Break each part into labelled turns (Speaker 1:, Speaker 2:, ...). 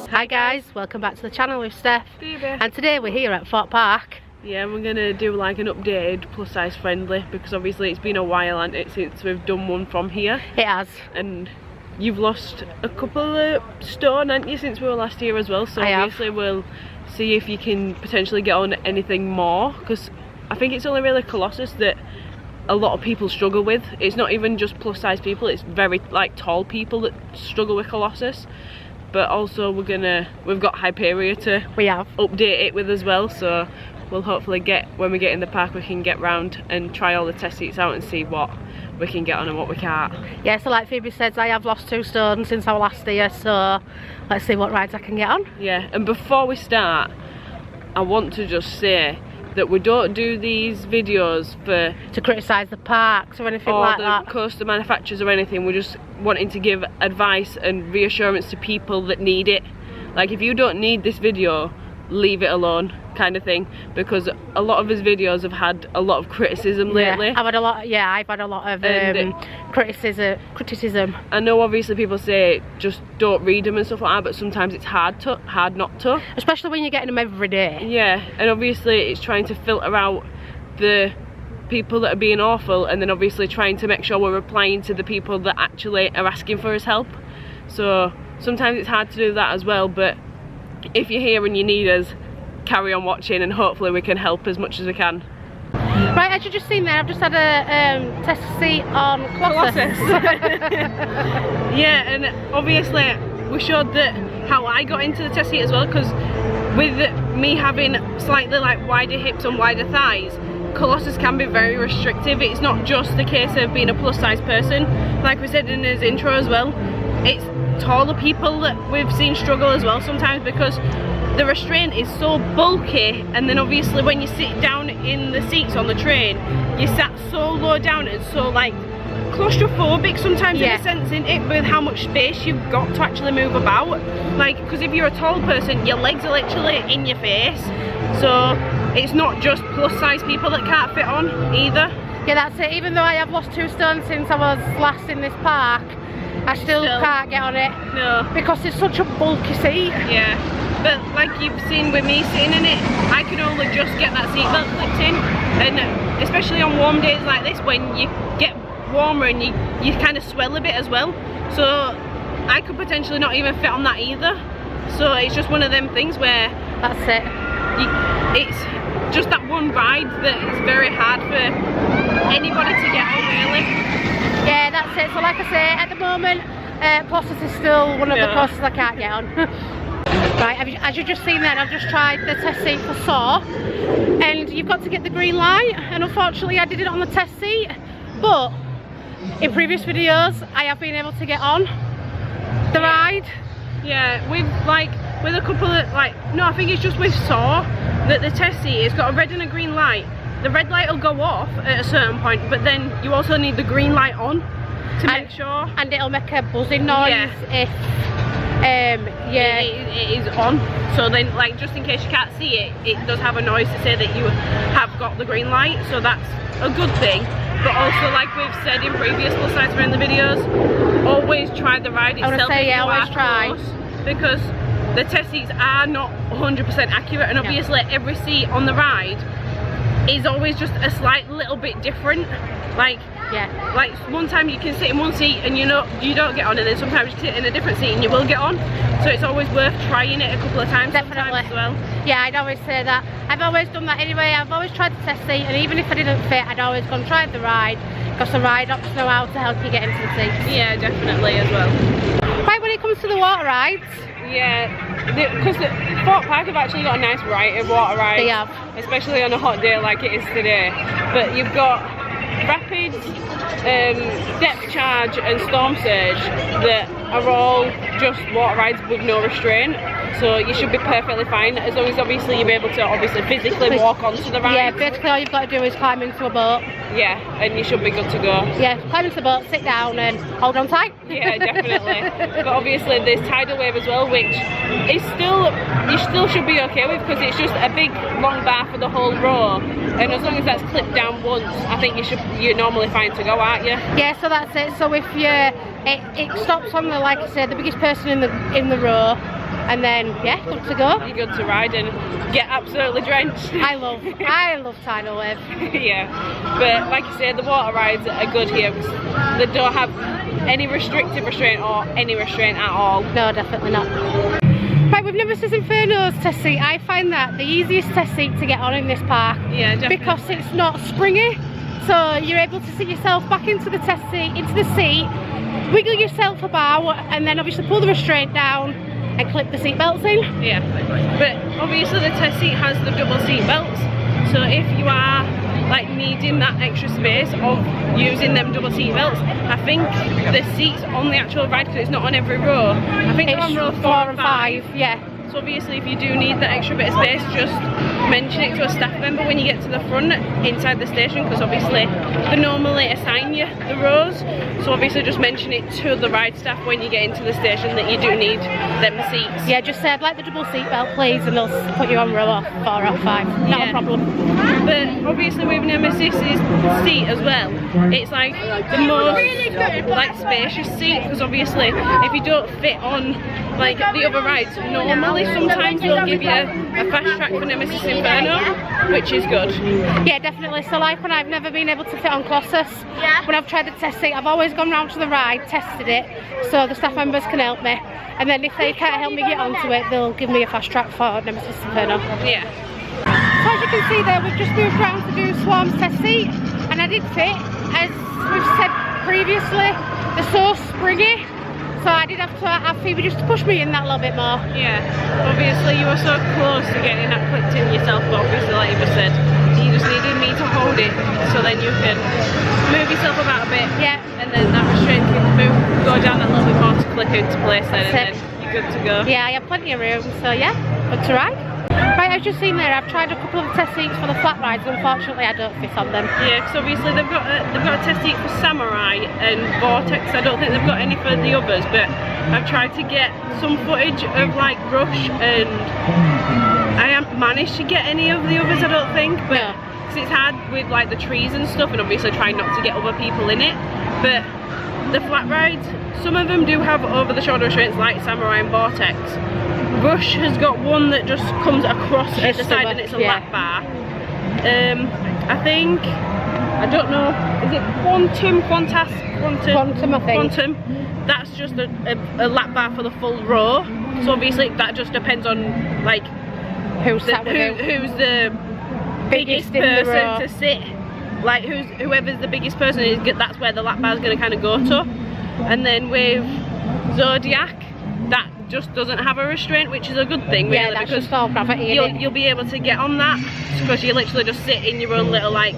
Speaker 1: Hi guys, welcome back to the channel with Steph.
Speaker 2: Baby.
Speaker 1: And today we're here at Thorpe Park.
Speaker 2: Yeah, we're gonna do like an updated plus size friendly, because obviously it's been a while, hasn't it, since we've done one from here.
Speaker 1: It has.
Speaker 2: And you've lost a couple of stone, haven't you, since we were last here as well, so obviously we'll see if you can potentially get on anything more, because I think it's only really Colossus that a lot of people struggle with. It's not even just plus size people, it's very like tall people that struggle with Colossus. But also we've got Hyperia to update it with as well, so we'll hopefully when we get in the park we can get round and try all the test seats out and see what we can get on and what we can't.
Speaker 1: Yeah, so like Phoebe says, I have lost 2 stone since our last year, so let's see what rides I can get on.
Speaker 2: Yeah, and before we start, I want to just say that we don't do these videos
Speaker 1: to criticise the parks or anything like that.
Speaker 2: Or the coaster manufacturers or anything. We're just wanting to give advice and reassurance to people that need it. Like, if you don't need this video, leave it alone, kind of thing, because a lot of his videos have had a lot of criticism lately.
Speaker 1: I've had a lot of criticism.
Speaker 2: I know obviously people say just don't read them and stuff like that, but sometimes it's hard not to.
Speaker 1: Especially when you're getting them every day.
Speaker 2: Yeah, and obviously it's trying to filter out the people that are being awful, and then obviously trying to make sure we're replying to the people that actually are asking for his help. So sometimes it's hard to do that as well, but if you're here and you need us, carry on watching and hopefully we can help as much as we can.
Speaker 1: Right, as you just seen there, I've just had a test seat on Colossus.
Speaker 2: Yeah, and obviously we showed how I got into the test seat as well, because with me having slightly like wider hips and wider thighs, Colossus can be very restrictive. It's not just the case of being a plus size person, like we said in his intro as well. It's taller people that we've seen struggle as well sometimes, because the restraint is so bulky, and then obviously when you sit down in the seats on the train, you sat so low down and so like claustrophobic sometimes, in a sense, in it, with how much space you've got to actually move about. Like, because if you're a tall person, your legs are literally in your face, so it's not just plus size people that can't fit on either.
Speaker 1: Yeah, that's it. Even though I have lost 2 stone since I was last in this park, I still can't get on it. No. Because it's such a bulky seat.
Speaker 2: Yeah. But like you've seen with me sitting in it, I can only just get that seatbelt clipped in. And especially on warm days like this, when you get warmer and you kind of swell a bit as well. So I could potentially not even fit on that either. So it's just one of them things where...
Speaker 1: That's it.
Speaker 2: It's just that one ride that is very hard for anybody to get on, really.
Speaker 1: Yeah, that's it. So like I say, at the moment, Colossus is still one of the coasters I can't get on. Right, as you've just seen then, I've just tried the test seat for Saw, and you've got to get the green light, and unfortunately I did it on the test seat, but in previous videos I have been able to get on the ride.
Speaker 2: Yeah, with a couple of I think it's just with Saw that the test seat has got a red and a green light. The red light will go off at a certain point, but then you also need the green light on to make sure. And
Speaker 1: it'll make a buzzing noise if
Speaker 2: it is on. So then, like, just in case you can't see it, it does have a noise to say that you have got the green light, so that's a good thing. But also, like we've said in previous plus size friendly videos, always try the ride itself.
Speaker 1: Always try.
Speaker 2: Because the test seats are not 100% accurate, and obviously every seat on the ride is always just a slight little bit different. Like one time you can sit in one seat and you don't get on, and then sometimes you sit in a different seat and you will get on. So it's always worth trying it a couple of times.
Speaker 1: Definitely.
Speaker 2: As well.
Speaker 1: Yeah, I'd always say that. I've always done that anyway. I've always tried the test seat, and even if I didn't fit, I'd always gone try the ride, because the ride ops know how to help you get into the seats.
Speaker 2: Yeah, definitely as well.
Speaker 1: Right, when it comes to the water rides,
Speaker 2: because Thorpe Park have actually got a nice variety of water rides.
Speaker 1: They have.
Speaker 2: Especially on a hot day like it is today. But you've got Rapids, Depth Charge and Storm Surge that are all just water rides with no restraint. So you should be perfectly fine, as long as obviously you're able to physically walk onto the ride.
Speaker 1: Yeah, basically all you've got to do is climb into a boat.
Speaker 2: Yeah, and you should be good to go.
Speaker 1: Yeah, climb into the boat, sit down and hold on tight.
Speaker 2: Yeah, definitely. But obviously there's tidal wave as well, which is you still should be okay with, because it's just a big long bar for the whole row, and as long as that's clipped down once, I think you're normally fine to go, aren't you?
Speaker 1: Yeah, so that's it. So if you're it stops on the, like I said, the biggest person in the row, and then yeah, good to go.
Speaker 2: You're good to ride and get absolutely drenched.
Speaker 1: I love tidal wave.
Speaker 2: Yeah, but like you say, the water rides are good here because they don't have any restrictive restraint or any restraint at all.
Speaker 1: No, definitely not. Right, with Nemesis Inferno's test seat, I find that the easiest test seat to get on in this park.
Speaker 2: Yeah, definitely.
Speaker 1: Because it's not springy, so you're able to sit yourself back into the test seat, into the seat, wiggle yourself about, and then obviously pull the restraint down and clip the seat belts in.
Speaker 2: Yeah, but obviously the test seat has the double seat belts, so if you are like needing that extra space of using them double seat belts, I think the seats on the actual ride, because it's not on every row, I think they're on row 4 and 5.
Speaker 1: Yeah.
Speaker 2: So obviously if you do need that extra bit of space, just mention it to a staff member when you get to the front inside the station, because obviously they normally assign you the rows, so obviously just mention it to the ride staff when you get into the station that you do need them seats.
Speaker 1: Yeah, just say I'd like the double seat belt please, and they'll put you on row 4 or 5. Not a problem.
Speaker 2: But obviously with Nemesis's seat as well, it's like the most like spacious seat, because obviously if you don't fit on like the other rides, normally sometimes they'll give you a fast track for Nemesis Inferno, which is good.
Speaker 1: Yeah, definitely. So like when I've never been able to fit on Colossus, when I've tried the test seat, I've always gone round to the ride, tested it, so the staff members can help me, and then if they can't help me get onto it, they'll give me a fast track for Nemesis Inferno.
Speaker 2: Yeah.
Speaker 1: So as you can see there, we've just moved round to do Swarm's test seat, and I did fit, as we've said previously, they're so springy. So I did have to have Phoebe just to push me in that little bit more.
Speaker 2: Yeah, obviously you were so close to getting that clipped in yourself, but obviously like you just said, you just needed me to hold it so then you can move yourself about a bit.
Speaker 1: Yeah.
Speaker 2: And then that restraint can go down a little bit more to clip into place then, and then you're good to go.
Speaker 1: Yeah, I have plenty of room, so yeah, good to ride. Right, as you've seen there, I've tried a couple of test seats for the flat rides, unfortunately I don't fit on them.
Speaker 2: Yeah, because obviously they've got a test seat for Samurai and Vortex. I don't think they've got any for the others, but I've tried to get some footage of like Rush, and I haven't managed to get any of the others, I don't think, but because it's hard with like the trees and stuff, and obviously trying not to get other people in it. But the flat rides, some of them do have over the shoulder restraints like Samurai and Vortex. Rush has got one that just comes across at the side and it's a lap bar. I think, I don't know, is it Quantum, I think. Quantum, that's just a lap bar for the full row. So obviously that just depends on like
Speaker 1: who's the
Speaker 2: biggest person to sit. Like whoever's the biggest person is, that's where the lap bar is going to kind of go to. And then with Zodiac, that just doesn't have a restraint, which is a good thing really,
Speaker 1: that's
Speaker 2: because
Speaker 1: just all gravity,
Speaker 2: you'll be able to get on that because you literally just sit in your own little like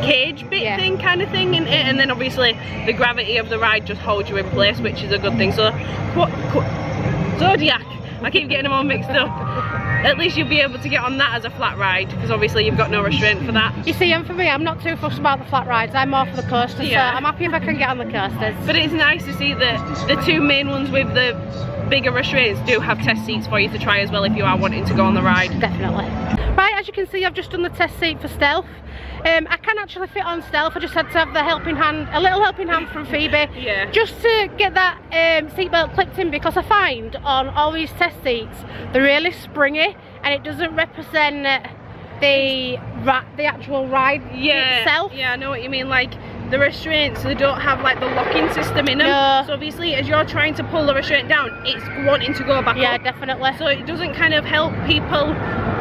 Speaker 2: cage bit thing kind of thing in it, and then obviously the gravity of the ride just holds you in place, which is a good thing. So Zodiac, I keep getting them all mixed up. At least you'll be able to get on that as a flat ride, because obviously you've got no restraint for that.
Speaker 1: You see, and for me, I'm not too fussed about the flat rides, I'm more for the coasters, so I'm happy if I can get on the coasters.
Speaker 2: But it's nice to see that the two main ones with the bigger restraints do have test seats for you to try as well if you are wanting to go on the ride.
Speaker 1: Definitely. Right, as you can see, I've just done the test seat for Stealth. I can actually fit on Stealth, I just had to have the helping hand, a little helping hand from Phoebe, just to get that seatbelt clipped in, because I find on all these test seats they're really springy and it doesn't represent the actual ride itself.
Speaker 2: Yeah, I know what you mean. Like the restraints, they don't have like the locking system in them. So obviously as you're trying to pull the restraint down, it's wanting to go back up.
Speaker 1: Yeah, definitely.
Speaker 2: So it doesn't kind of help people,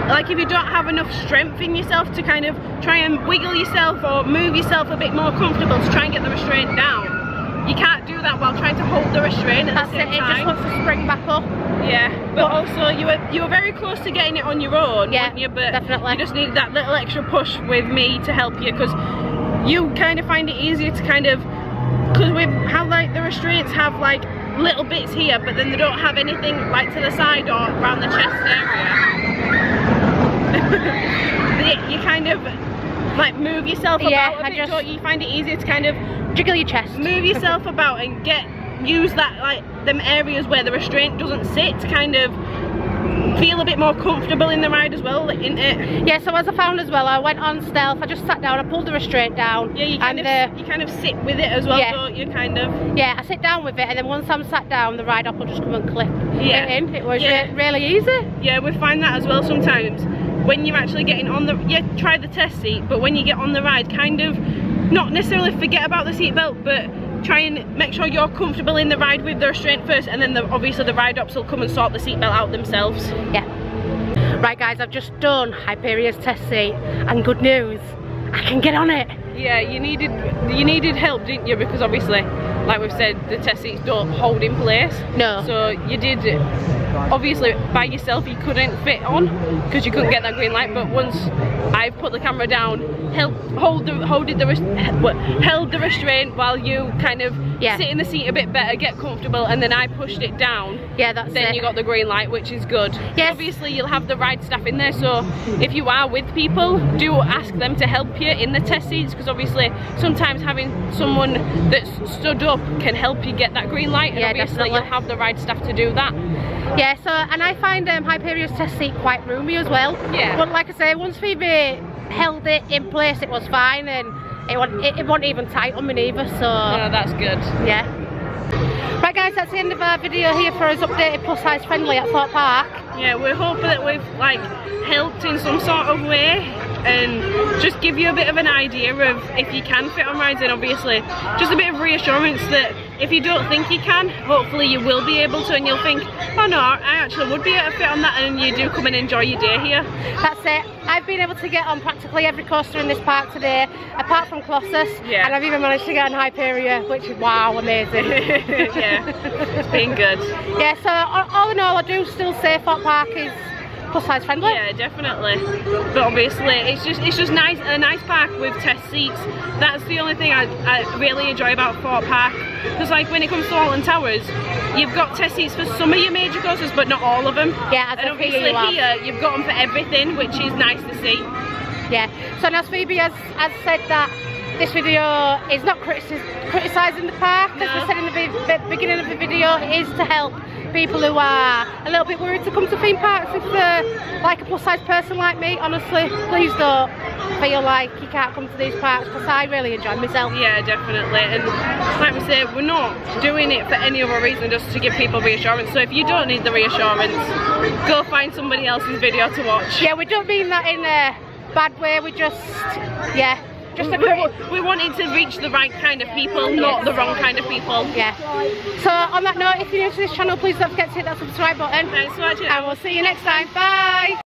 Speaker 2: like if you don't have enough strength in yourself to kind of try and wiggle yourself or move yourself a bit more comfortable to try and get the restraint down. You can't do that while trying to hold the restraint at the same time. It just wants to spring back up.
Speaker 1: Yeah,
Speaker 2: but also you were very close to getting it on your own, weren't you? But
Speaker 1: definitely.
Speaker 2: You just needed that little extra push with me to help you, because you kind of find it easier to kind of, because with how like the restraints have like little bits here, but then they don't have anything like to the side or around the chest area. You kind of like move yourself about a bit, don't you? Find it easier to kind of
Speaker 1: jiggle your chest,
Speaker 2: move yourself about and use that like them areas where the restraint doesn't sit to kind of feel a bit more comfortable in the ride as well, isn't it?
Speaker 1: Yeah, so as I found as well, I went on Stealth, I just sat down, I pulled the restraint down.
Speaker 2: Yeah, you kind of sit with it as well, don't you, kind of?
Speaker 1: Yeah, I sit down with it, and then once I'm sat down, the ride up will just come and clip
Speaker 2: Yeah.
Speaker 1: it in. It was really easy.
Speaker 2: Yeah, we find that as well sometimes. When you're actually getting on the, try the test seat, but when you get on the ride, kind of, not necessarily forget about the seatbelt, but try and make sure you're comfortable in the ride with the restraint first, and then obviously the ride ups will come and sort the seatbelt out themselves.
Speaker 1: Yeah. Right guys, I've just done Hyperia's test seat, and good news, I can get on it.
Speaker 2: Yeah, you needed help, didn't you? Because obviously, like we've said, the test seats don't hold in place.
Speaker 1: No.
Speaker 2: So you did, obviously by yourself you couldn't fit on because you couldn't get that green light, but once I've put the camera down, held the restraint while you kind of sit in the seat a bit better, get comfortable, and then I pushed it down.
Speaker 1: Yeah, that's
Speaker 2: then
Speaker 1: it.
Speaker 2: you got the green light, which is good.
Speaker 1: Yes.
Speaker 2: Obviously you'll have the ride staff in there, so if you are with people, do ask them to help you in the test seats, because obviously sometimes having someone that's stood up can help you get that green light, and obviously
Speaker 1: definitely.
Speaker 2: you'll have the ride staff to do that.
Speaker 1: Yeah, so, and I find Hyperia's test seat quite roomy as well.
Speaker 2: Yeah.
Speaker 1: But like I say, once Phoebe held it in place, it was fine, and it wasn't even tight on me neither, so...
Speaker 2: No, that's good.
Speaker 1: Yeah. Right guys, that's the end of our video here for us updated plus size friendly at Thorpe Park.
Speaker 2: Yeah, we're hoping that we've like helped in some sort of way and just give you a bit of an idea of if you can fit on rides, and obviously just a bit of reassurance that if you don't think you can, hopefully you will be able to, and you'll think, oh no, I actually would be able to fit on that, and you do come and enjoy your day here.
Speaker 1: That's it. I've been able to get on practically every coaster in this park today, apart from Colossus, and I've even managed to get on Hyperia, which is wow, amazing.
Speaker 2: Yeah, it's been good.
Speaker 1: Yeah, so all in all, I do still say Thorpe Park is plus size friendly.
Speaker 2: Yeah, definitely. But obviously, it's just nice, a nice park with test seats. That's the only thing I really enjoy about Thorpe Park. Because like when it comes to Alton Towers, you've got test seats for some of your major coasters, but not all of them.
Speaker 1: Yeah,
Speaker 2: and obviously here you've got them for everything, which is nice to see.
Speaker 1: Yeah. So as Phoebe has said that this video is not criticising the park, as we said in the beginning of the video, it is to help people who are a little bit worried to come to theme parks. If they're like a plus size person like me, honestly, please don't feel like you can't come to these parks, because I really enjoy myself.
Speaker 2: Yeah, definitely. And like we say, we're not doing it for any other reason, just to give people reassurance. So if you don't need the reassurance, go find somebody else's video to watch.
Speaker 1: Yeah, we don't mean that in a bad way, we just,
Speaker 2: we wanted to reach the right kind of people, not the wrong kind of people.
Speaker 1: Yeah. So on that note, if you're new to this channel, please don't forget to hit that subscribe button.
Speaker 2: Thanks for watching,
Speaker 1: and we'll see you next time. Bye.